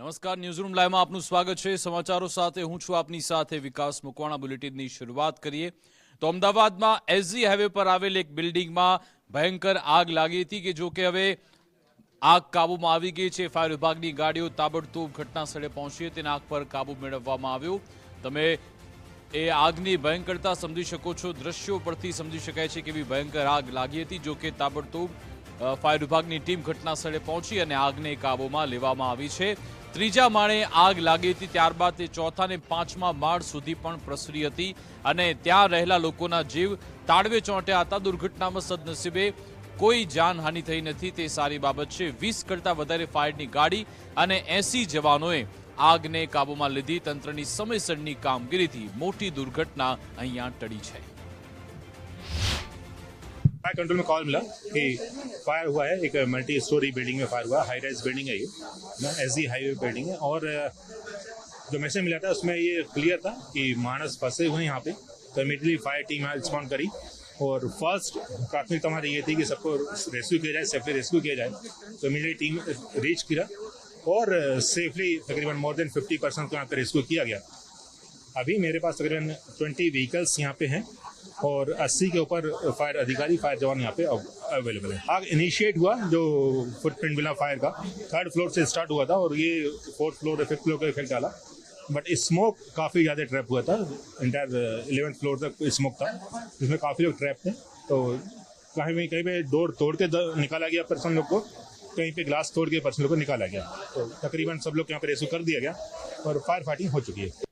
નમસ્કાર, ન્યૂઝરૂમ લાઈવમાં આપનું સ્વાગત છે। સમાચારો સાથે હું છું આપની સાથે વિકાસ મકવાણા। બુલેટિનની શરૂઆત કરીએ તો અમદાવાદમાં એસજી હાઈવે પર આવેલ એક બિલ્ડિંગમાં ભયંકર આગ લાગી હતી કે જો કે હવે આગ કાબૂમાં આવી ગઈ છે। ફાયર વિભાગની ગાડીઓ તાબડતોબ ઘટના સ્થળે પહોંચી હતી અને આગ પર કાબૂ મેળવવામાં આવ્યો। તમે એ આગની ભયંકરતા સમજી શકો છો, દ્રશ્યો પરથી સમજી શકાય છે કેવી ભયંકર આગ લાગી હતી। જો કે તાબડતોબ ફાયર વિભાગની ટીમ ઘટના સ્થળે પહોંચી અને આગને કાબૂમાં લેવામાં આવી છે। ત્રીજા માળે આગ લાગી હતી, ત્યારબાદ તે ચોથા અને પાંચમા માળ સુધી પણ પ્રસરી હતી અને ત્યાં રહેલા લોકોના જીવ તાળવે ચોંટ્યા હતા। દુર્ઘટનામાં સદનસીબે કોઈ જાનહાનિ થઈ નથી, તે સારી બાબત છે। 20 કરતાં વધારે ફાયરની ગાડી અને 80 જવાનોએ આગને કાબૂમાં લીધી। તંત્રની સમયસરની કામગીરીથી મોટી દુર્ઘટના અહીંયા ટળી છે। फायर कंट्रोल में कॉल मिला कि फायर हुआ है, एक मल्टी स्टोरी बिल्डिंग में फायर हुआ, हाई राइज बिल्डिंग है ये, एसजी हाईवे बिल्डिंग है। और जो मैसेज मिला था उसमें ये क्लियर था कि मानस फंसे हुए हैं यहाँ पे। तो इमीडिएटली फायर टीम यहाँ रिस्पॉन्ड करी और फर्स्ट प्राथमिकता हमारी ये थी कि सबको रेस्क्यू किया जाए, सेफली रेस्क्यू किया जाए। तो इमीडिएटली टीम रीच किया और सेफली तकरीबन मोर देन 50% को यहाँ पर रेस्क्यू किया गया। अभी मेरे पास तकरीबन 20 व्हीकल्स यहाँ पे हैं और 80 के ऊपर फायर अधिकारी, फायर जवान यहाँ पे अवेलेबल है। आग इनिशिएट हुआ जो फुटप्रिंट मिला फायर का 3rd फ्लोर से स्टार्ट हुआ था और ये 4th फ्लोर और 5th फ्लोर का इफेक्ट डाला, बट स्मोक काफ़ी ज़्यादा ट्रैप हुआ था। इंटायर 11th फ्लोर तक स्मोक था, जिसमें काफ़ी लोग ट्रैप थे। तो कहीं पे डोर तोड़ के निकाला गया पर्सन लोग को, कहीं पे ग्लास तोड़ के पर्सन लोग को निकाला गया। तो तकरीबन सब लोग यहाँ पे रेस्क्यू कर दिया गया और फायर फाइटिंग हो चुकी है।